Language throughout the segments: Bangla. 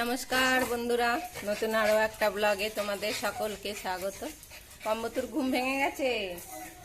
নমস্কার বন্ধুরা, নতুন আরো একটা ব্লগে তোমাদের সকলকে স্বাগত। পম্বতুর ঘুম ভেঙে গেছে।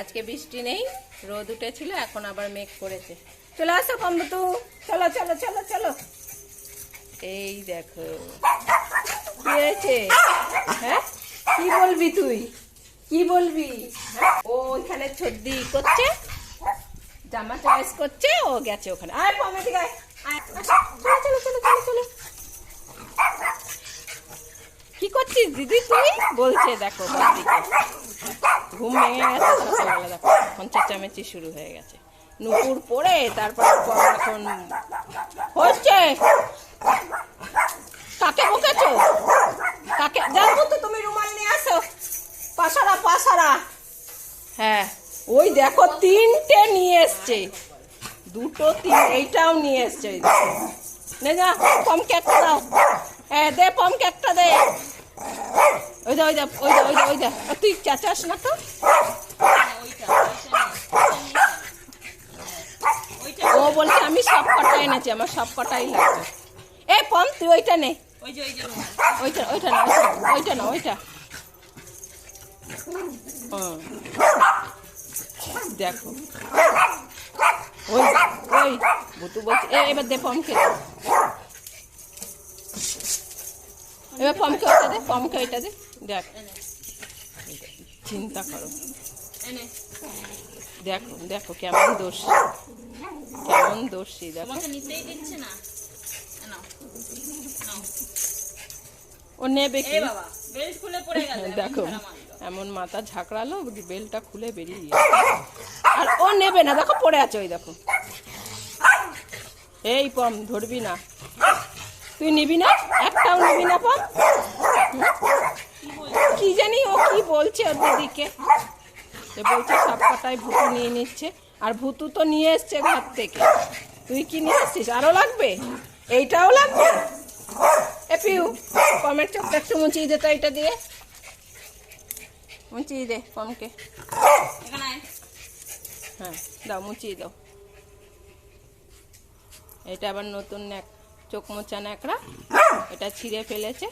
আজকে বৃষ্টি নেই, রোদ উঠেছিল, এখন আবার মেঘ করেছে। চলে আসো পম্বতু, চলো চলো চলো চলো। এই দেখো কি হয়েছে। হ্যাঁ, কি বলবি তুই, কি বলবি? ও ওইখানে ছদ্দি করছে, জামা চয়েস করছে, ও গেছে ওখানে। আয় পম্বতু গায়, চলো চলো চলো চলো চলো। কি করছিস দিদি তুই? বলছে দেখো বাদিকে ঘুম ভেঙে গেছে সকালবেলা, দেখো এখন চেঁচামেচি শুরু হয়ে গেছে। নুপুর পরে তারপর এখন হচ্ছে। কাকে বকেছো? কাকে? যাবো তো, তুমি রুমাল নিয়ে আসো। পাশারা পাশারা। হ্যাঁ ওই দেখো তিনটে নিয়ে এসছে, দুটো তিন, এইটাও নিয়ে এসছে। নে যা পমকে একটা দাও। হ্যাঁ দে পমকে একটা দে। ওই যা ওই যা ওই যা ওই যা ওই যা। তুই চেঁচাস না তো। ও বলছে আমি সব কটা এনেছি, আমার সব কটাই লাগবে। এ পম তুই ওইটা নে, ওইটা ওইটা না ওইটা না ওইটা। দেখো ওই ওই ভুতু বলছে এবার দে পমকে, এবার পমকে ওইটা দে, পমকে ওইটা দে। দেখ চিন্তা করো, দেখো দেখো কেমন দোষী, কেমন দোষী। দেখো ও নেবে কি? দেখো এমন মাথা ঝাঁকড়ালো, বেলটা খুলে বেরিয়ে গিয়েছে। আর ও নেবে না, দেখো পড়ে আছে ওই দেখো। এই পম ধরবি না, তুই নিবি না, একটাও নিবি না পম। কি জানি ও কি বলছে ওর দিদিকে, বলছে সব কটাই ভুতু নিয়ে নিচ্ছে। আর ভুতু তো নিয়ে এসছে ঘর থেকে, তুই কি নিয়ে আসছিস? আরো লাগবে, এইটাও লাগবে। এ পিউ পমের চোখটা একটু মুচিয়ে দে তো, এইটা দিয়ে মুচিয়ে দে পমকে। হ্যাঁ দাও, মুচিয়ে দাও। এটা আবার নতুন চোখ মোচা ন্যাকড়া, এটা ছিঁড়ে ফেলেছে।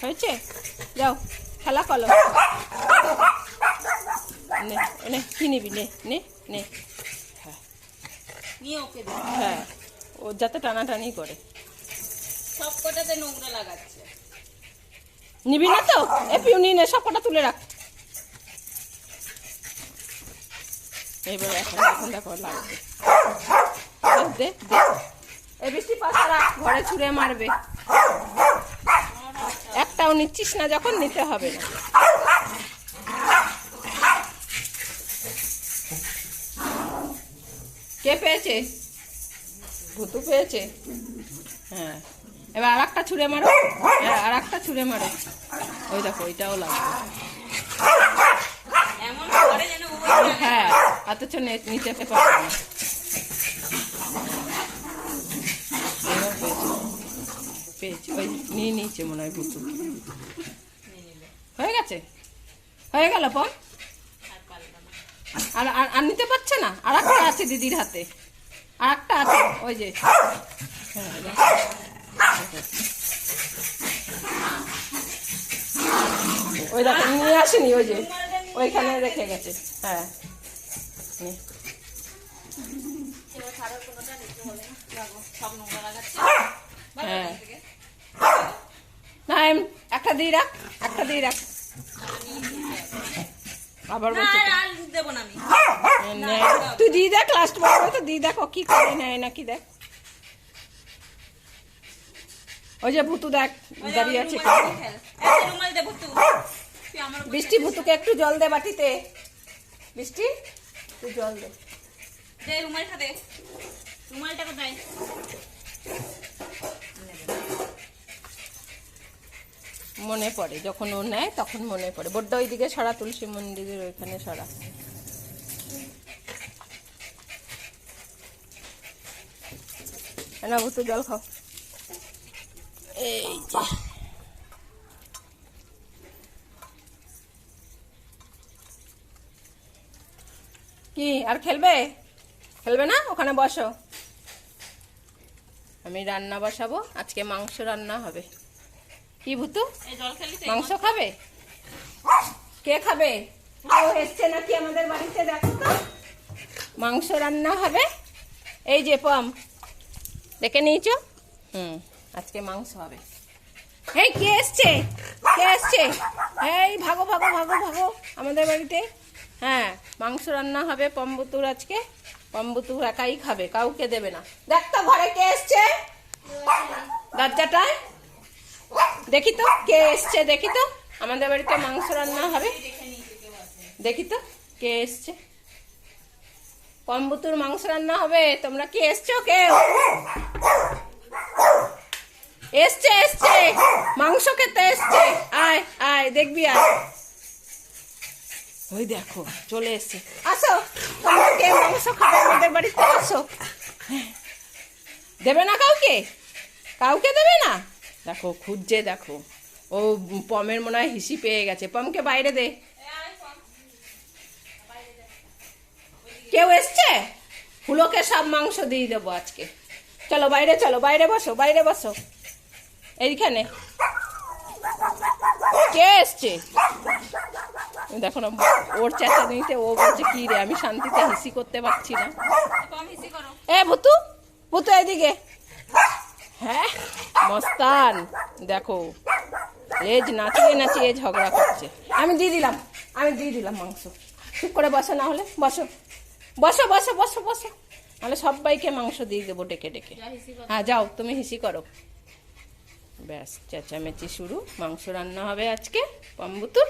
হয়েছে, যাও খেলা করো। নে নে কি নিবি, নে নে নে। হ্যাঁ ও যাতে টানাটানি করে। সব কটাতে নোংরা লাগাচ্ছে। নিবি না তো? এ পিউ নিয়ে নে, সব কটা তুলে রাখ। এবার এখন এখন দেখো লাগবে। দে দে, এ বৃষ্টি পাশারা ঘরে ছুঁড়ে মারবে। একটাও নিচ্ছিস না যখন, নিতে হবে না। কে পেয়েছে? ভুতু পেয়েছে। হ্যাঁ এবার আর একটা ছুঁড়ে মারো। হ্যাঁ আর একটা ছুঁড়ে মারো। ওই দেখো ওইটাও লাগবে। হ্যাঁ অথচ নিতে পারবে না। পেয়েছি, ওই নিয়ে নিয়েছে মনে হয় ভুতু। হয়ে গেছে, হয়ে গেল পম। আর আর নিতে পারছে না, আর একটা আছে দিদির হাতে, আর একটা আছে ওই যে। ওই দেখো নিয়ে আসেনি, ওই যে ওইখানে রেখে গেছে। হ্যাঁ হ্যাঁ না একটা দিয়ে রাখ, একটা দিয়ে রাখ। আবার বলছে তুই দিয়ে দেখ, লাস্ট বার তো দিয়ে দেখো কি করে নেয় নাকি। দেখ ওই যে ভুতু দেখ দাঁড়িয়ে আছে। বৃষ্টি ভুতুকে একটু জল দে বাটিতে। বৃষ্টি তুই জল দে। মনে পড়ে যখন ও নেয় তখন মনে পড়ে। বড্ড ওইদিকে সরা, তুলসী মন্দিরের ওইখানে সরা। না ভুতু জল খাও। এই যে কি আর খেলবে? খেলবে না? ওখানে বসো। আমি রান্না বসাবো, আজকে মাংস রান্না হবে। কি ভুতু, এই জল খেলি তো মাংস খাবে? কে খাবে? কেউ এসছে নাকি আমাদের বাড়িতে? দেখো তো, মাংস রান্না হবে। এই যে পম, দেখে নিয়েছো? আজকে মাংস হবে। এই কে এসছে? কে এসছে? এই ভাগো ভাগো ভাগো ভাগো আমাদের বাড়িতে। হ্যাঁ, মাংস রান্না হবে পম্বুতুর আজকে। পম্বুতু একাই খাবে, কাউকে দেবে না। দেখ তো ঘরে কে এসছে দরজাটায়। দেখি তো কে এসছে, দেখি তো। আমাদের বাড়িতে মাংস রান্না হবে, দেখি তো কে এসছে। পম্বুতুর মাংস রান্না হবে। তোমরা কি এসছো? কেউ এসছে? এসছে মাংস খেতে এসছে। আয় আয়, দেখবি আয়। ওই দেখো চলে এসছে। আসো, তোমরা কে মাংস খাবে আমাদের বাড়িতে? আসো। দেবে না কাউকে? কাউকে দেবে না? দেখো খুঁজছে, দেখো। ও পমের মনে হয় হিসি পেয়ে গেছে। পমকে বাইরে দে। কেউ এসছে? হুলোকে সব মাংস দিয়ে দেবো আজকে। চলো বাইরে, চলো বাইরে বসো, বাইরে বসো। এইখানে কে এসছে দেখো না, ওর চেঁচানিতে ও বলছে কি রে, আমি শান্তিতে হিসি করতে পারছি না। এ ভুতু, ভুতু এদিকে। হ্যাঁ মস্তান, দেখো লেজ নাচিয়ে নাচিয়ে ঝগড়া করছে। আমি দিয়ে দিলাম, আমি দিয়ে দিলাম মাংস। চুপ করে বসো, না হলে বসো বসো বসো বসো বসো, নাহলে সবাইকে মাংস দিয়ে দেবো ডেকে ডেকে। হ্যাঁ যাও, তুমি হিসি করো। ব্যাস, চেঁচামেচি শুরু। মাংস রান্না হবে আজকে পম্বুতুর।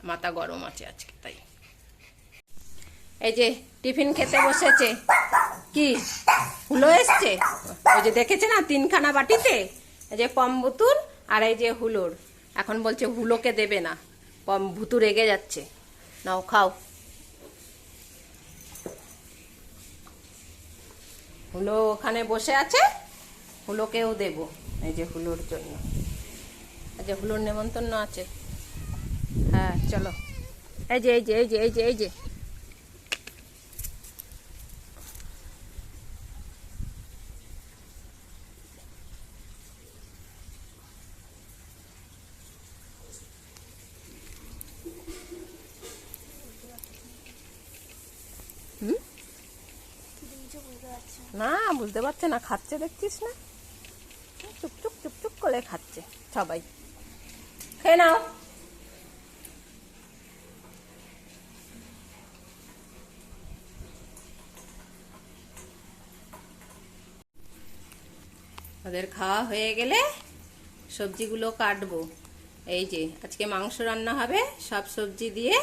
মাথা গরম আছে আজকে তাই। এই যে টিফিন খেতে বসেছে। কি হুলো এসছে? ওই যে দেখেছে না 3খানা বাটিতে, এই যে পম্বুতুর আর এই যে হুলোর। এখন বলছে হুলোকে দেবে না, ভুতু রেগে যাচ্ছে। নাও খাও। হুলো ওখানে বসে আছে, হুলোকেও দেব। এই যে হুলোর জন্য, এই যে হুলোর নেমন্তন্ন আছে। হ্যাঁ চলো, এই যে এই যে এই যে এই যে এই যে না বুঝতে পারছে না, খাচ্ছে দেখছিস না, চুপচুপ চুপচুপ করে খাচ্ছে সবাই। খেয়ে নাও। ওদের খাওয়া হয়ে গেলে সবজিগুলো কাটবো। এই যে আজকে মাংস রান্না হবে সব সবজি দিয়ে,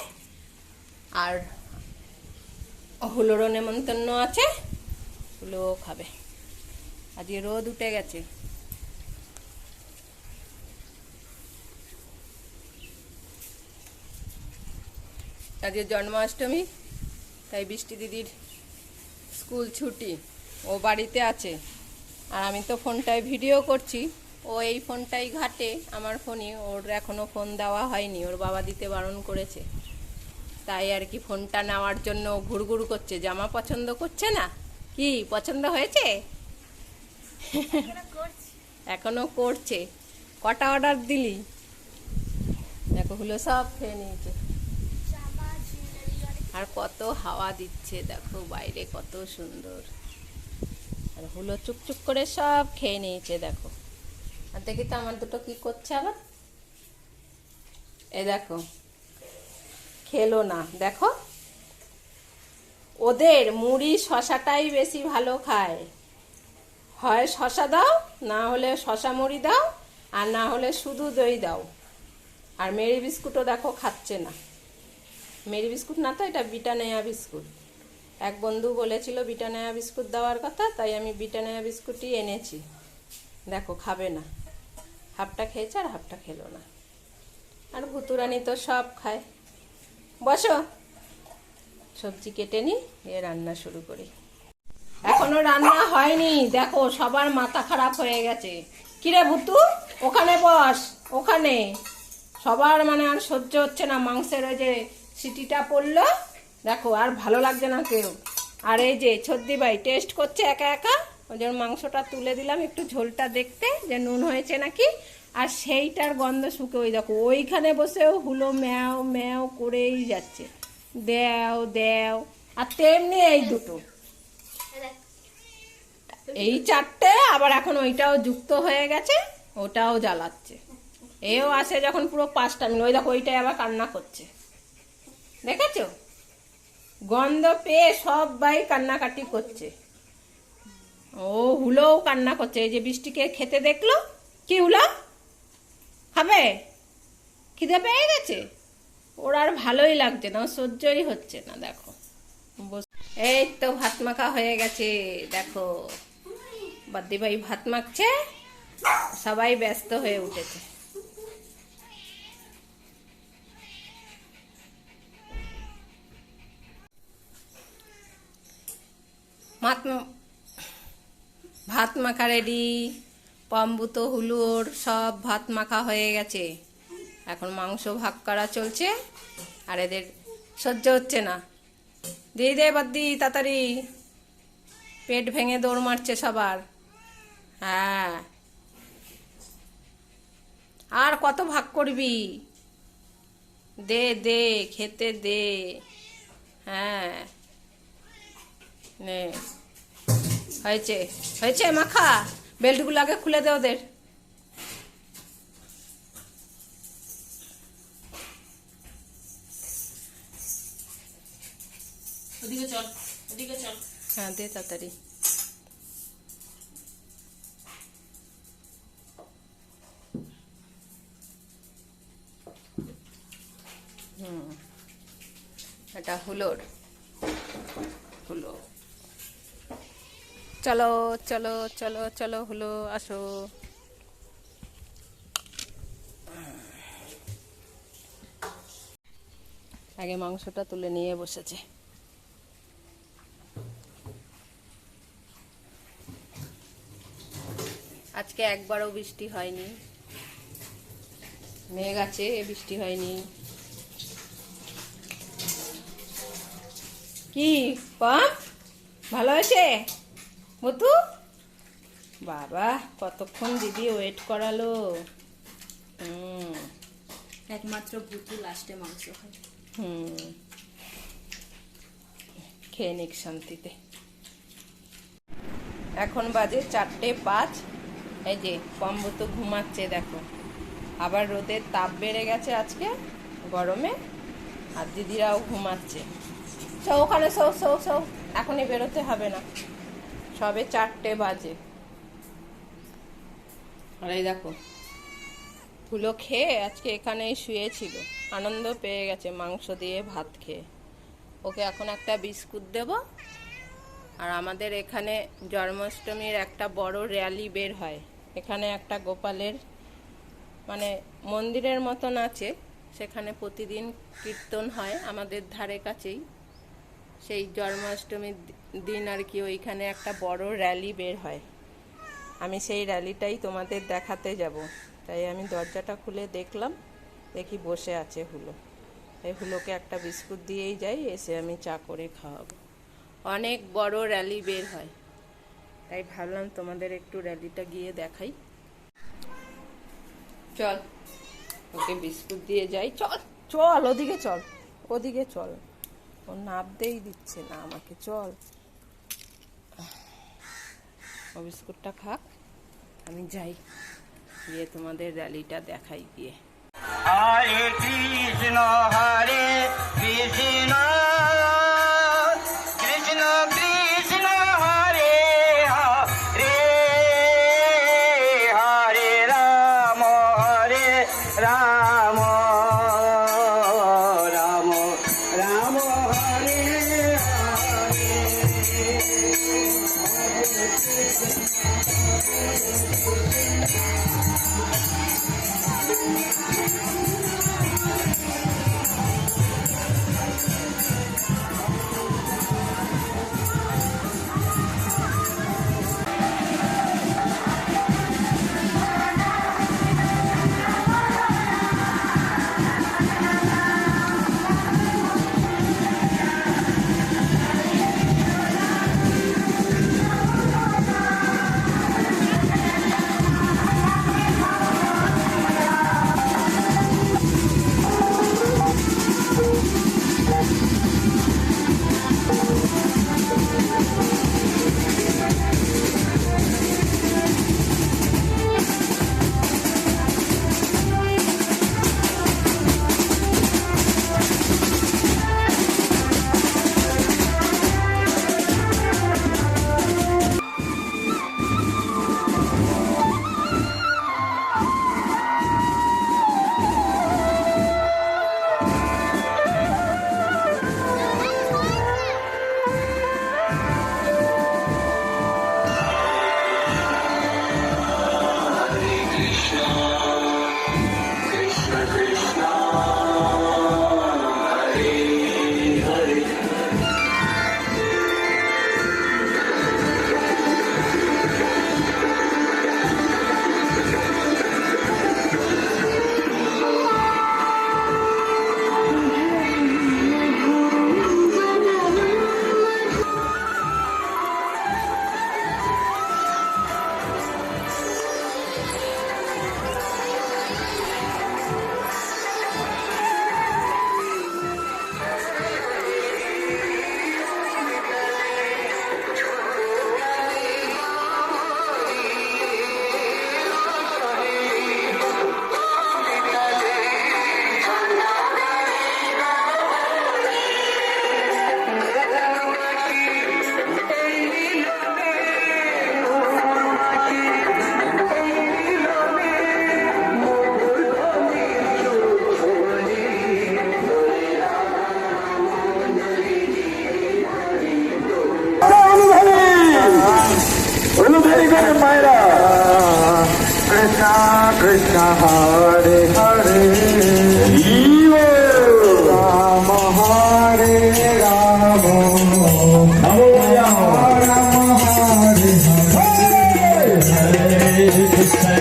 আর হুলোরও নেমন্তন্ন আছে, হুলো খাবে। আজকে রোদ উঠে গেছে। আজকে জন্মাষ্টমী, তাই বৃষ্টি দিদির স্কুল ছুটি, ও বাড়িতে আছে। আর আমি তো ফোনটায় ভিডিও করছি, ও এই ফোনটাই ঘাটে আমার ফোনই। ওর এখনো ফোন দেওয়া হয়নি, ওর বাবা দিতে বারণ করেছে। তাই আর কি ফোনটা নেওয়ার জন্য ঘুরঘুর করছে। জামা পছন্দ করছে না। কি পছন্দ হয়েছে? এখনো করছে। কটা অর্ডার দিলি? দেখো হলো সব খেয়ে নিয়েছে। আর কত হাওয়া দিচ্ছে দেখো বাইরে, কত সুন্দর। আর হুলো চুপচুপ করে সব খেয়ে নিয়েছে দেখো। আর দেখি তো আমার দুটো কি করছে আবার। এ দেখো, খেলো না। দেখো ওদের মুড়ি শশাটাই বেশি ভালো খায়। হয় শশা দাও, না হলে শশা মুড়ি দাও, আর না হলে শুধু দই দাও। আর মেরি বিস্কুটও দেখো খাচ্ছে না। মেরি বিস্কুট না তো, এটা বিটানেয়া বিস্কুট। এক বন্ধু বলেছিল বিটানেয়া বিস্কুট দেওয়ার কথা, তাই আমি বিটানেয়া বিস্কুটই এনেছি। দেখো খাবে না, হাফটা খেয়েছে আর হাফটা খেলো না। আর ভুতুরানি তো সব খায়। বসো, সবজি কেটে নি, এ রান্না শুরু করি। এখনো রান্না হয়নি, দেখো সবার মাথা খারাপ হয়ে গেছে। কিরে ভুতু, ওখানে বস, ওখানে। সবার মানে আর সহ্য হচ্ছে না, মাংসের ওই যে সিটিটা পড়লো, দেখো আর ভালো লাগছে না কেউ। আর এই যে ছদ্দি ভাই টেস্ট করছে একা একা, ওই জন্য মাংসটা তুলে দিলাম একটু ঝোলটা দেখতে যে নুন হয়েছে নাকি। আর সেইটার গন্ধ শুকে ওই দেখো ওইখানে বসেও হুলো ম্যাও ম্যাও করেই যাচ্ছে, দেও দেও। আর তেমনি এই দুটো, এই চারটে, আবার এখন ওইটাও যুক্ত হয়ে গেছে, ওটাও জ্বালাচ্ছে। এও আসে যখন পুরো 5টা মিনিট, ওই দেখো ওইটাই আবার কান্না করছে, দেখেছো? গন্ধ পেয়ে সবাই কান্নাকাটি করছে। ও হুলোও কান্না করছে, এই যে বৃষ্টিকে খেতে দেখলো। কি হুলো খাবে? খিদে পেয়ে গেছে ওর, আর ভালোই লাগছে না, সহ্যই হচ্ছে না। দেখো এই তো ভাত মাখা হয়ে গেছে, দেখো বাদ্দি ভাই ভাত মাখছে, সবাই ব্যস্ত হয়ে উঠেছে। ভাত মাখা রেডি, পাম্বুত হুলুর সব ভাত মাখা হয়ে গেছে। এখন মাংস ভাগ করা চলছে, আর এদের সহ্য হচ্ছে না। দিয়ে দে বাদ্দি তাড়াতাড়ি, পেট ভেঙে দৌড় মারছে সবার। হ্যাঁ, আর কত ভাগ করবি? দে দে খেতে দে। হ্যাঁ নে, হয়েছে হয়েছে মাখা। বেল্টগুলো আগে খুলে দে ওদের। ওদিকে চল, ওদিকে চল। হ্যাঁ দে তাড়াতাড়ি। এটা হুলোর হুলো। চলো চলো চলো চলো হুলো আসো। আগে মাংসটা তুলে নিয়ে বসেছে। আজকে একবারও বৃষ্টি হয়নি, মেঘ আছে, বৃষ্টি হয়নি। কি পাম ভালো হয়েছে মতু? বাবা কতক্ষণ দিদি ওয়েট করালো। একমাত্র ভুতু লাস্টে মাংস হয়। খেয়ে নিক শান্তিতে। এখন বাজে 4:05। এই যে পাম্বু তো ঘুমাচ্ছে দেখো, আবার রোদের তাপ বেড়ে গেছে আজকে গরমে, আর দিদিরাও ঘুমাচ্ছে। সো ওখানে সো সো সো, এখনই বেরোতে হবে না, সবে 4টে বাজে। আর এই দেখো ফুলো খেয়ে আজকে এখানেই শুয়েছিল, আনন্দ পেয়ে গেছে মাংস দিয়ে ভাত খেয়ে। ওকে এখন একটা বিস্কুট দেব। আর আমাদের এখানে জন্মাষ্টমীর একটা বড় র্যালি বের হয়, এখানে একটা গোপালের মানে মন্দিরের মতন আছে, সেখানে প্রতিদিন কীর্তন হয় আমাদের ধারে কাছেই। সেই জন্মাষ্টমীর দিন আর কি ওইখানে একটা বড় র্যালি বের হয়। আমি সেই র্যালিটাই তোমাদের দেখাতে যাব, তাই আমি দরজাটা খুলে দেখলাম, দেখি বসে আছে হুলো। এই হুলোকে একটা বিস্কুট দিয়েই যাই, এসে আমি চা করে খাওয়াবো। অনেক বড় র্যালি বের হয়, তাই ভাবলাম তোমাদের একটু র্যালিটা গিয়ে দেখাই। চল ওকে বিস্কুট দিয়ে যাই, চল চল ওদিকে চল, ওদিকে চল। ও নাবতেই দিচ্ছে না আমাকে, চল। ও বিস্কুটটা খাক, আমি যাই গিয়ে তোমাদের র্যালিটা দেখাই গিয়ে। হরে কৃষ্ণ কৃষ্ণ কৃষ্ণ হরে হরে, হরে রাম রাম রাম রাম হরে Krishna Hare Hare Ram Hare Ram Ram Hare Hare Hare Krishna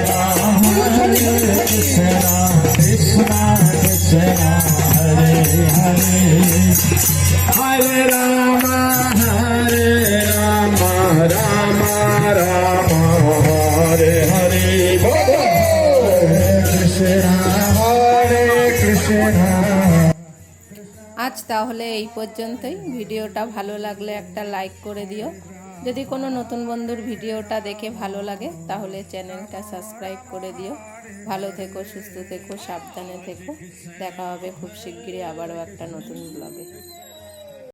Krishna Krishna Hare Hare Hare Rama Rama Rama Hare Hare Hare Krishna আজ তাহলে এই পর্যন্তই। ভিডিওটা ভালো লাগলে একটা লাইক করে দিও। যদি কোনো নতুন বন্ধুর ভিডিওটা দেখে ভালো লাগে তাহলে চ্যানেলটা সাবস্ক্রাইব করে দিও। ভালো থেকো, সুস্থ থেকো, সাবধানে থেকো। দেখা হবে খুব শিগগিরই আবারও একটা নতুন ব্লগে।